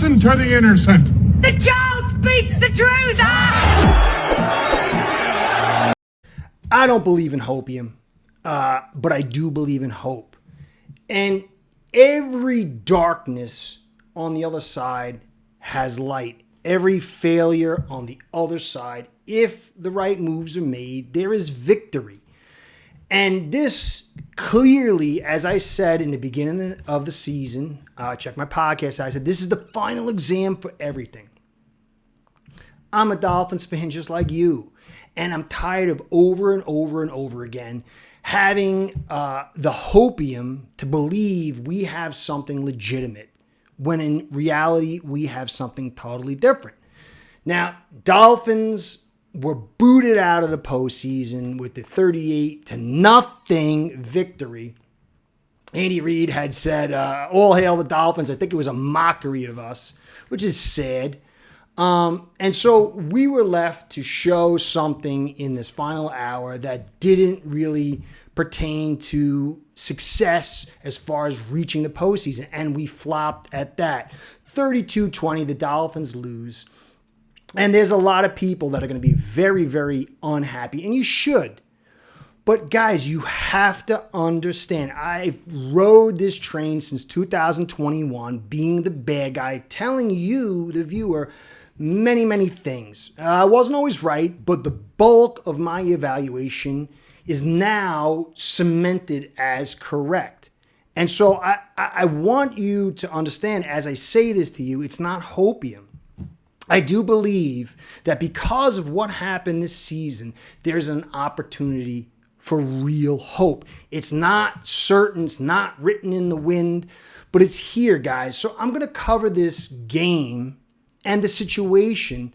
Listen to the innocent. The truth beats the truth. I don't believe in hopium, but I do believe in hope. And every darkness on the other side has light. Every failure on the other side, if the right moves are made, there is victory. And this clearly, as I said in the beginning of the season, check my podcast, I said this is the final exam for everything. I'm a Dolphins fan just like you. And I'm tired of over and over and over again having the hopium to believe we have something legitimate, when in reality we have something totally different. Now, Dolphins were booted out of the postseason with the 38-0 victory. Andy Reid had said, all hail the Dolphins. I think it was a mockery of us, which is sad. And so we were left to show something in this final hour that didn't really pertain to success as far as reaching the postseason. And we flopped at that. 32-20, the Dolphins lose. And there's a lot of people that are going to be very, very unhappy. And you should. But guys, you have to understand, I've rode this train since 2021, being the bad guy, telling you, the viewer, many, many things. I wasn't always right, but the bulk of my evaluation is now cemented as correct. And so I want you to understand, as I say this to you, it's not hopium. I do believe that because of what happened this season, there's an opportunity for real hope. It's not certain, it's not written in the wind, but it's here, guys. So I'm going to cover this game and the situation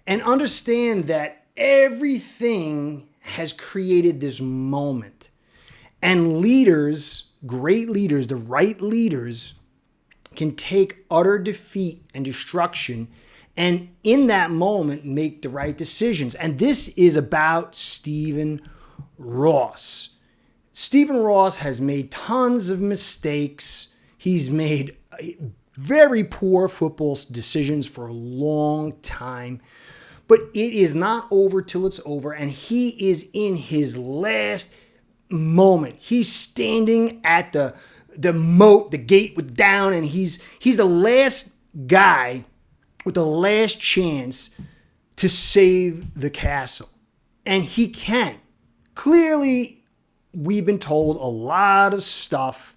and understand that everything has created this moment. And leaders, great leaders, the right leaders, can take utter defeat and destruction and in that moment make the right decisions. And this is about Stephen Ross. Stephen Ross has made tons of mistakes. He's made very poor football decisions for a long time. But it is not over till it's over. And he is in his last moment. He's standing at the moat, the gate with down, and he's the last guy with the last chance to save the castle. And he can. Clearly, we've been told a lot of stuff.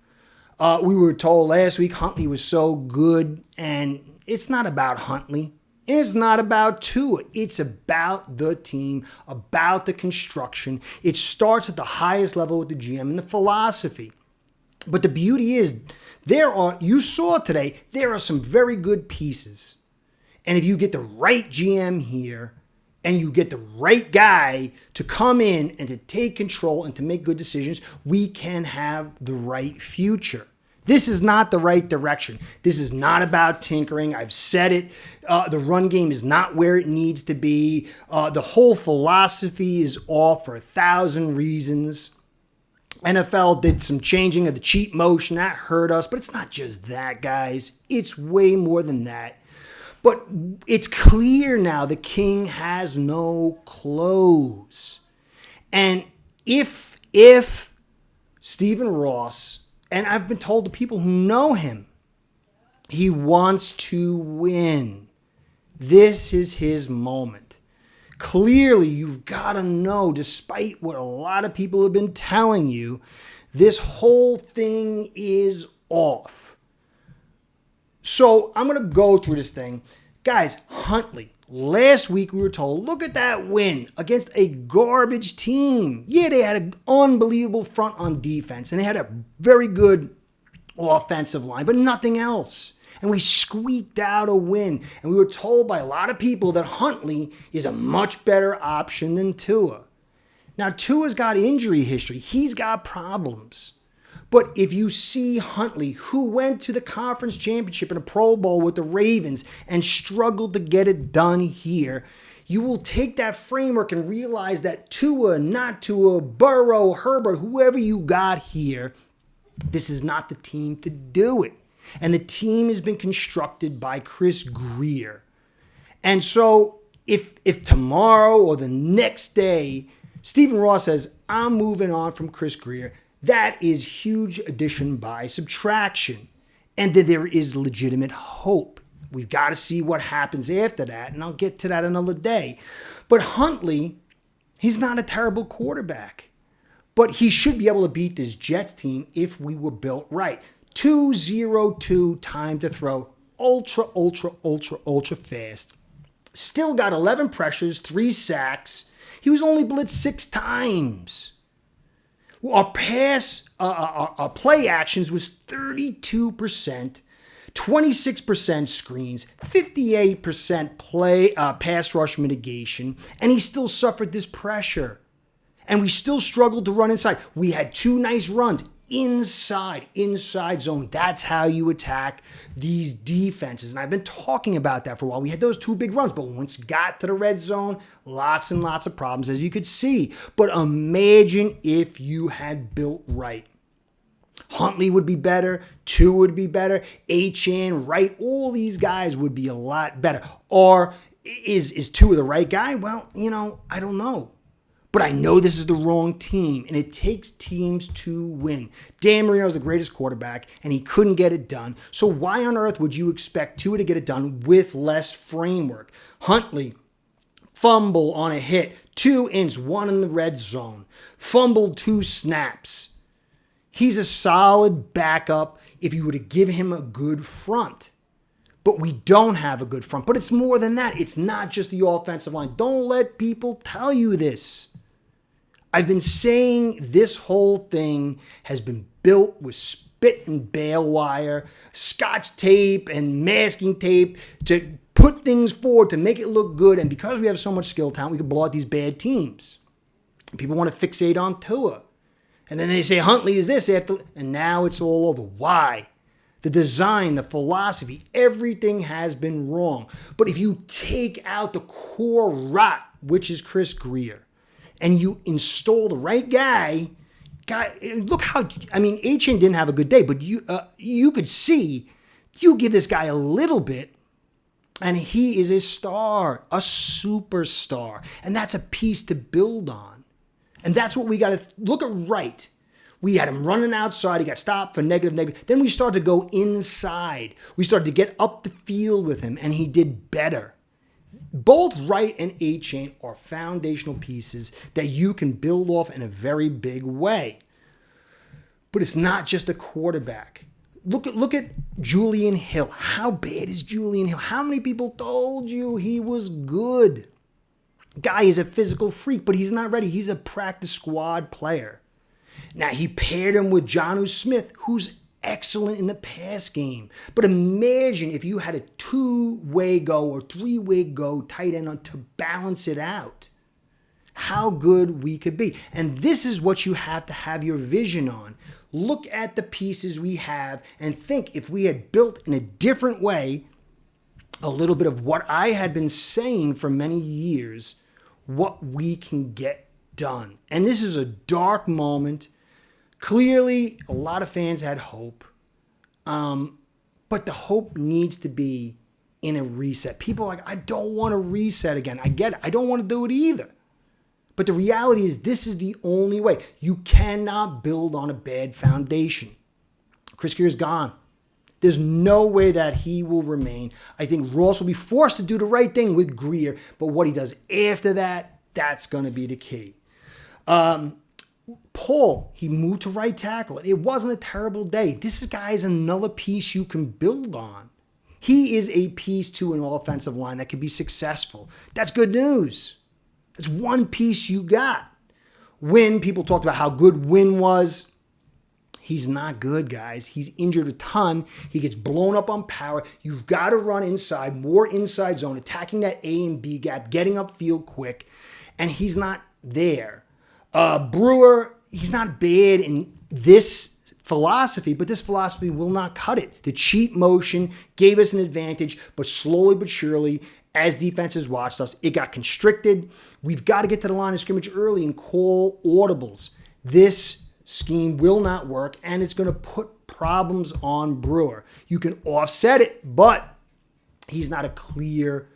We were told last week Huntley was so good, and it's not about Huntley. It's not about Tua. It's about the team, about the construction. It starts at the highest level with the GM and the philosophy. But the beauty is, you saw today, there are some very good pieces. And if you get the right GM here, and you get the right guy to come in and to take control and to make good decisions, we can have the right future. This is not the right direction. This is not about tinkering. I've said it. The run game is not where it needs to be. The whole philosophy is off for 1,000 reasons. NFL did some changing of the cheat motion. That hurt us. But it's not just that, guys. It's way more than that. But it's clear now the king has no clothes. And if Stephen Ross, and I've been told the people who know him, he wants to win. This is his moment. Clearly, you've got to know, despite what a lot of people have been telling you, this whole thing is off. So I'm going to go through this thing. Guys, Huntley, last week we were told, look at that win against a garbage team. Yeah, they had an unbelievable front on defense, and they had a very good offensive line, but nothing else. And we squeaked out a win. And we were told by a lot of people that Huntley is a much better option than Tua. Now, Tua's got injury history. He's got problems. But if you see Huntley, who went to the conference championship and a Pro Bowl with the Ravens and struggled to get it done here, you will take that framework and realize that Tua, not Tua, Burrow, Herbert, whoever you got here, this is not the team to do it. And the team has been constructed by Chris Grier. And so if tomorrow or the next day, Stephen Ross says, I'm moving on from Chris Grier, that is huge addition by subtraction. And that there is legitimate hope. We've got to see what happens after that, and I'll get to that another day. But Huntley, he's not a terrible quarterback. But he should be able to beat this Jets team if we were built right. 2-0-2 time to throw. Ultra fast. Still got 11 pressures, 3 sacks. He was only blitzed 6 times. Our play actions was 32%, 26% screens, 58% pass rush mitigation, and he still suffered this pressure. And we still struggled to run inside. We had 2 nice runs inside zone. That's how you attack these defenses. And I've been talking about that for a while. We had those 2 big runs, but once got to the red zone, lots and lots of problems, as you could see. But imagine if you had built right. Huntley would be better. 2 would be better. Achane, Wright, all these guys would be a lot better. Or is 2 the right guy? Well, I don't know. But I know this is the wrong team, and it takes teams to win. Dan Marino is the greatest quarterback, and he couldn't get it done. So why on earth would you expect Tua to get it done with less framework? Huntley, fumble on a hit, 2 ints, 1 in the red zone. Fumbled 2 snaps. He's a solid backup if you were to give him a good front. But we don't have a good front. But it's more than that. It's not just the offensive line. Don't let people tell you this. I've been saying this whole thing has been built with spit and bale wire, scotch tape and masking tape to put things forward to make it look good. And because we have so much skill talent, we can blow out these bad teams. People want to fixate on Tua. And then they say Huntley is this after, and now it's all over. Why? The design, the philosophy, everything has been wrong. But if you take out the core rot, which is Chris Grier, and you install the right guy, look how, Achane didn't have a good day, but you could see, you give this guy a little bit, and he is a star, a superstar. And that's a piece to build on. And that's what we got to look at right. We had him running outside. He got stopped for negative. Then we started to go inside. We started to get up the field with him, and he did better. Both Wright and Achane are foundational pieces that you can build off in a very big way. But it's not just a quarterback. Look at Julian Hill. How bad is Julian Hill? How many people told you he was good? Guy is a physical freak, but he's not ready. He's a practice squad player. Now, he paired him with Jonnu Smith, who's excellent in the pass game. But imagine if you had a 2-way go or 3-way go tight end to balance it out. How good we could be. And this is what you have to have your vision on. Look at the pieces we have and think if we had built in a different way, a little bit of what I had been saying for many years, what we can get done. And this is a dark moment. Clearly, a lot of fans had hope. But the hope needs to be in a reset. People are like, I don't want to reset again. I get it. I don't want to do it either. But the reality is this is the only way. You cannot build on a bad foundation. Chris Grier is gone. There's no way that he will remain. I think Ross will be forced to do the right thing with Grier, but what he does after that, that's going to be the key. Paul, he moved to right tackle. It wasn't a terrible day. This guy is another piece you can build on. He is a piece to an offensive line that can be successful. That's good news. That's one piece you got. Wynn, people talked about how good Wynn was. He's not good, guys. He's injured a ton. He gets blown up on power. You've got to run inside, more inside zone, attacking that A and B gap, getting upfield quick, and he's not there. Brewer, he's not bad in this philosophy, but this philosophy will not cut it. The cheat motion gave us an advantage, but slowly but surely, as defenses watched us, it got constricted. We've got to get to the line of scrimmage early and call audibles. This scheme will not work, and it's going to put problems on Brewer. You can offset it, but he's not a clear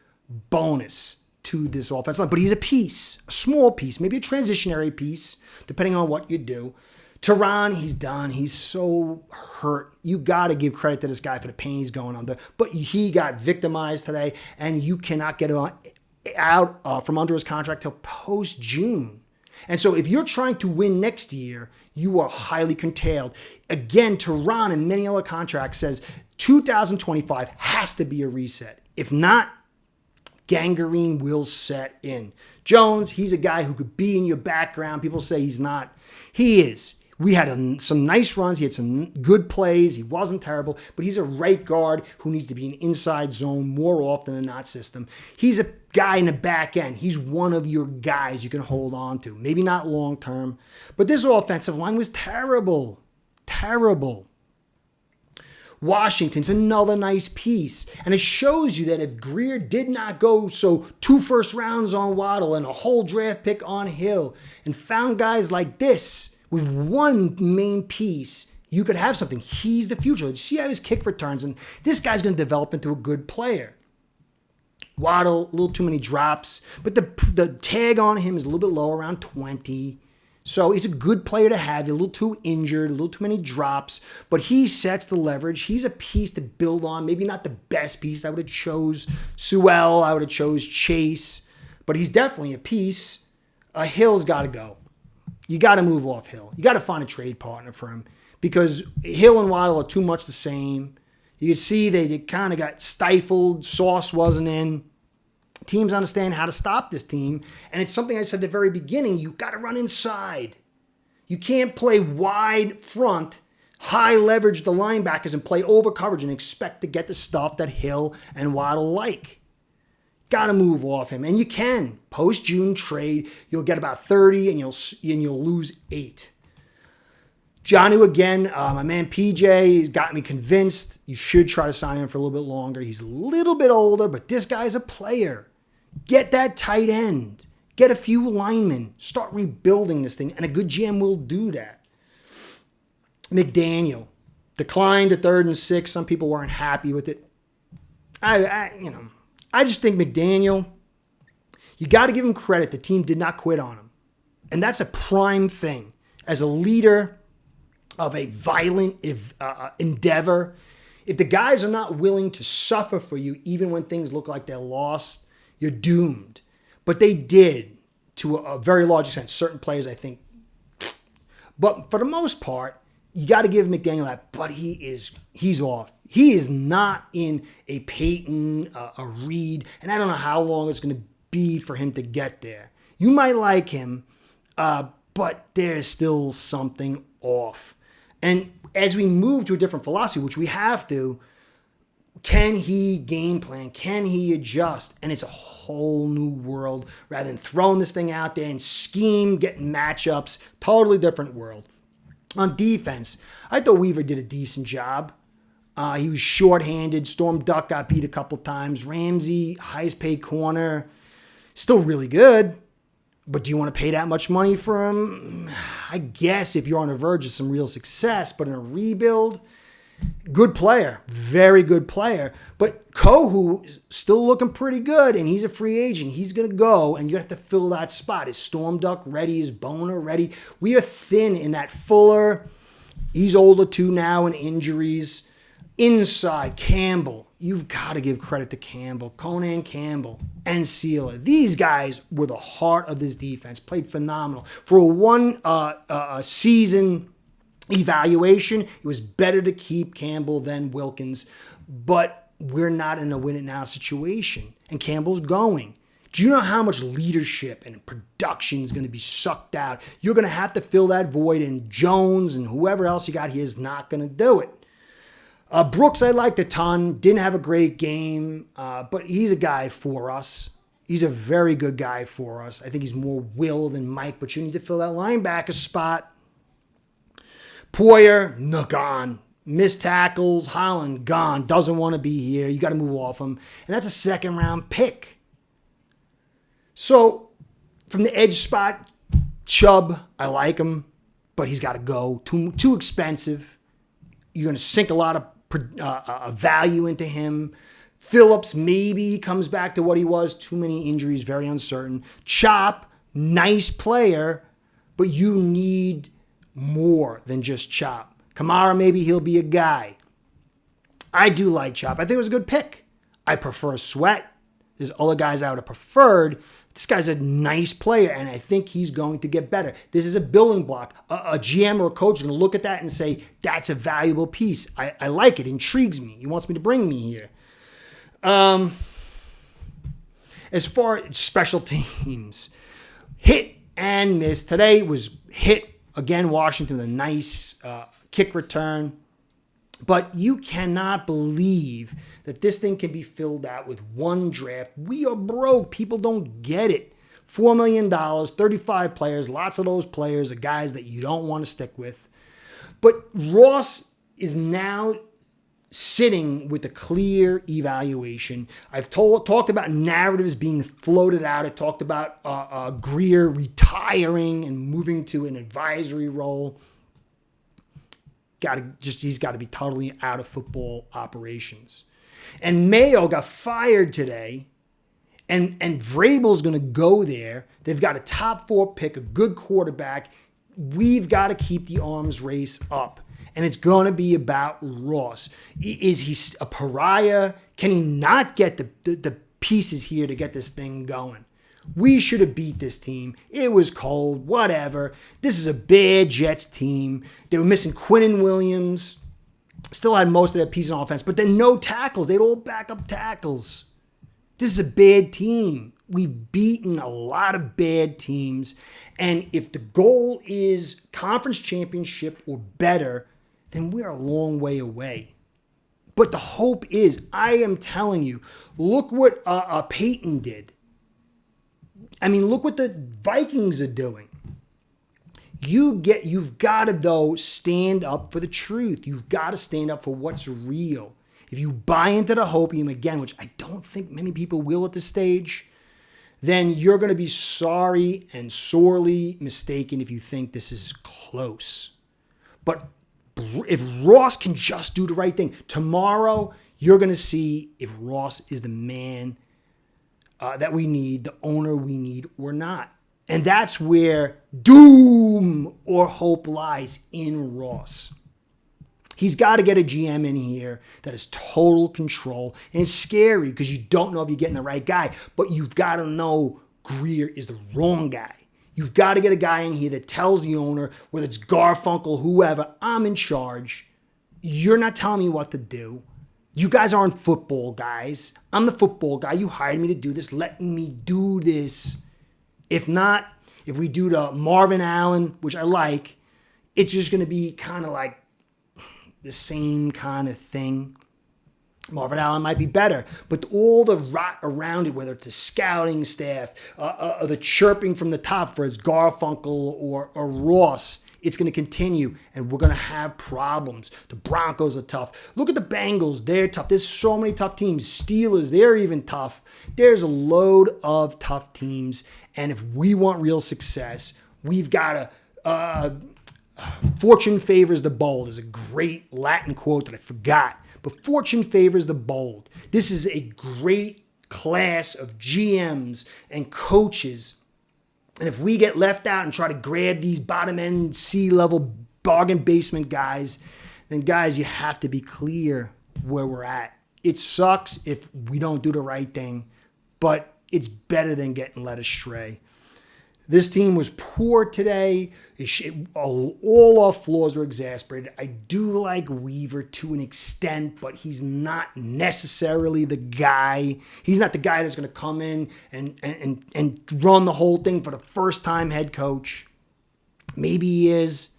bonus to this offense line. But he's a piece, a small piece, maybe a transitionary piece, depending on what you do. Tehran, he's done. He's so hurt. You got to give credit to this guy for the pain he's going under. But he got victimized today, and you cannot get out from under his contract till post-June. And so if you're trying to win next year, you are highly curtailed. Again, Tehran and many other contracts says 2025 has to be a reset. If not, gangrene will set in. Jones, he's a guy who could be in your background. People say he's not. He is. We had some nice runs. He had some good plays. He wasn't terrible, but he's a right guard who needs to be in inside zone more often than not system. He's a guy in the back end. He's one of your guys you can hold on to. Maybe not long term, but this offensive line was terrible. Terrible. Washington's another nice piece. And it shows you that if Greer did not go 2 first rounds on Waddle and a whole draft pick on Hill and found guys like this with one main piece, you could have something. He's the future. See how his kick returns, and this guy's going to develop into a good player. Waddle, a little too many drops, but the tag on him is a little bit low, around 20. So he's a good player to have. He's a little too injured, a little too many drops, but he sets the leverage. He's a piece to build on. Maybe not the best piece. I would have chose Sewell. I would have chose Chase, but he's definitely a piece. Hill's got to go. You got to move off Hill. You got to find a trade partner for him because Hill and Waddle are too much the same. You can see they kind of got stifled. Sauce wasn't in. Teams understand how to stop this team. And it's something I said at the very beginning. You got to run inside. You can't play wide front, high leverage the linebackers and play over coverage and expect to get the stuff that Hill and Waddle like. Got to move off him. And you can. Post-June trade, you'll get about 30 and you'll lose 8. Jonnu again, my man PJ has got me convinced you should try to sign him for a little bit longer. He's a little bit older, but this guy's a player. Get that tight end. Get a few linemen. Start rebuilding this thing, and a good GM will do that. McDaniel declined to 3rd and 6. Some people weren't happy with it. I just think McDaniel, you got to give him credit. The team did not quit on him, and that's a prime thing. As a leader of a violent endeavor, if the guys are not willing to suffer for you, even when things look like they're lost, you're doomed. But they did, to a very large extent, certain players, I think. But for the most part, you got to give McDaniel that. But he's off. He is not in a Peyton, a Reed, and I don't know how long it's going to be for him to get there. You might like him, but there's still something off. And as we move to a different philosophy, which we have to, can he game plan? Can he adjust? And it's a whole new world. Rather than throwing this thing out there and scheme, getting matchups, totally different world. On defense, I thought Weaver did a decent job. He was shorthanded. Storm Duck got beat a couple times. Ramsey, highest paid corner, still really good. But do you want to pay that much money for him? I guess if you're on the verge of some real success, but in a rebuild, good player, very good player. But Kohu still looking pretty good, and he's a free agent. He's going to go, and you have to fill that spot. Is Storm Duck ready? Is Boner ready? We are thin in that Fuller. He's older too now in injuries. Inside, Campbell. You've got to give credit to Campbell, Conan Campbell, and Sealer. These guys were the heart of this defense. Played phenomenal. For a one-season evaluation, it was better to keep Campbell than Wilkins. But we're not in a win-it-now situation. And Campbell's going. Do you know how much leadership and production is going to be sucked out? You're going to have to fill that void, and Jones and whoever else you got here is not going to do it. Brooks, I liked a ton. Didn't have a great game, but he's a guy for us. He's a very good guy for us. I think he's more Will than Mike, but you need to fill that linebacker spot. Poyer, gone. Missed tackles. Holland, gone. Doesn't want to be here. You got to move off him. And that's a second-round pick. So, from the edge spot, Chubb, I like him. but he's got to go. Too expensive. You're going to sink a lot of value into him. Phillips, maybe he comes back to what he was. Too many injuries, very uncertain. Chop, nice player, but you need more than just Chop. Kamara, maybe he'll be a guy. I do like Chop. I think it was a good pick. I prefer Sweat. There's other guys I would have preferred. This guy's a nice player, and I think he's going to get better. This is a building block. A GM or a coach is going to look at that and say, that's a valuable piece. I like it. It intrigues me. He wants me to bring me here. As far as special teams, hit and miss. Today was hit. Again, Washington with a nice kick return. But you cannot believe that this thing can be filled out with one draft. We are broke. People don't get it. $4 million, 35 players. Lots of those players are guys that you don't want to stick with. But Ross is now sitting with a clear evaluation. I've talked about narratives being floated out. I talked about Greer retiring and moving to an advisory role. He's got to be totally out of football operations. And Mayo got fired today, and Vrabel's going to go there. They've got a top 4 pick, a good quarterback. We've got to keep the arms race up. And it's going to be about Ross. Is he a pariah? Can he not get the pieces here to get this thing going? We should have beat this team. It was cold, whatever. This is a bad Jets team. They were missing Quinnen Williams. Still had most of their pieces on offense, but then no tackles. They'd all backup tackles. This is a bad team. We've beaten a lot of bad teams. And if the goal is conference championship or better, then we're a long way away. But the hope is, I am telling you, look what Peyton did. I mean, look what the Vikings are doing. You've got to, though, stand up for the truth. You've got to stand up for what's real. If you buy into the hopium again, which I don't think many people will at this stage, then you're going to be sorry and sorely mistaken if you think this is close. But if Ross can just do the right thing, tomorrow you're going to see if Ross is the man that we need, the owner we need or not. And that's where doom or hope lies, in Ross. He's got to get a GM in here that has total control. And it's scary because you don't know if you're getting the right guy. But you've got to know Greer is the wrong guy. You've got to get a guy in here that tells the owner, whether it's Garfunkel, whoever, I'm in charge. You're not telling me what to do. You guys aren't football guys. I'm the football guy. You hired me to do this. Let me do this. If not, if we do the Marvin Allen, which I like, it's just going to be kind of like the same kind of thing. Marvin Allen might be better, but all the rot around it, whether it's the scouting staff, the chirping from the top for his Garfunkel or Ross, it's going to continue, and we're going to have problems. The Broncos are tough. Look at the Bengals. They're tough. There's so many tough teams. Steelers, they're even tough. There's a load of tough teams, and if we want real success, we've got to fortune favors the bold is a great Latin quote that I forgot. But fortune favors the bold. This is a great class of GMs and coaches. And if we get left out and try to grab these bottom end C-level bargain basement guys, then guys, you have to be clear where we're at. It sucks if we don't do the right thing, but it's better than getting led astray. This team was poor today. All our flaws were exasperated. I do like Weaver to an extent, but he's not necessarily the guy. He's not the guy that's going to come in and run the whole thing for the first time head coach. Maybe he is.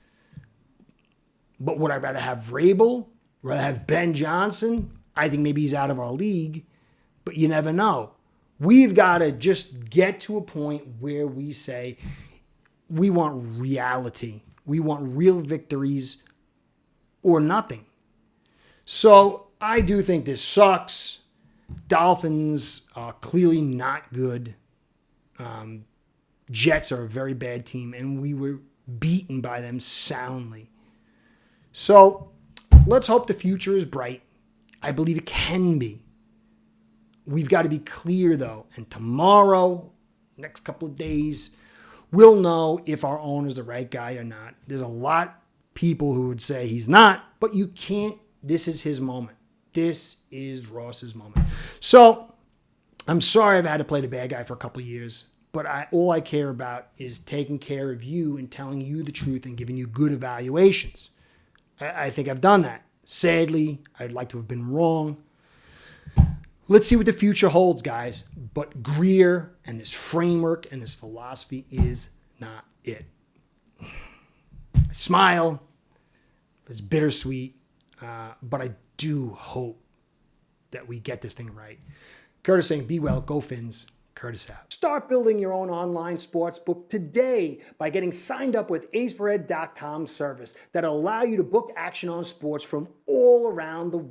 But would I rather have Vrabel? Rather have Ben Johnson? I think maybe he's out of our league, but you never know. We've got to just get to a point where we say we want reality. We want real victories or nothing. So I do think this sucks. Dolphins are clearly not good. Jets are a very bad team, and we were beaten by them soundly. So let's hope the future is bright. I believe it can be. We've got to be clear, though, and tomorrow, next couple of days, we'll know if our owner's the right guy or not. There's a lot of people who would say he's not, but you can't. This is his moment. This is Ross's moment. So I'm sorry I've had to play the bad guy for a couple of years, but all I care about is taking care of you and telling you the truth and giving you good evaluations. I think I've done that. Sadly, I'd like to have been wrong. Let's see what the future holds, guys. But Greer and this framework and this philosophy is not it. I smile. It's bittersweet. But I do hope that we get this thing right. Curtis saying, be well, go Fins. Curtis out. Start building your own online sports book today by getting signed up with aceperhead.com service that'll allow you to book action on sports from all around the world.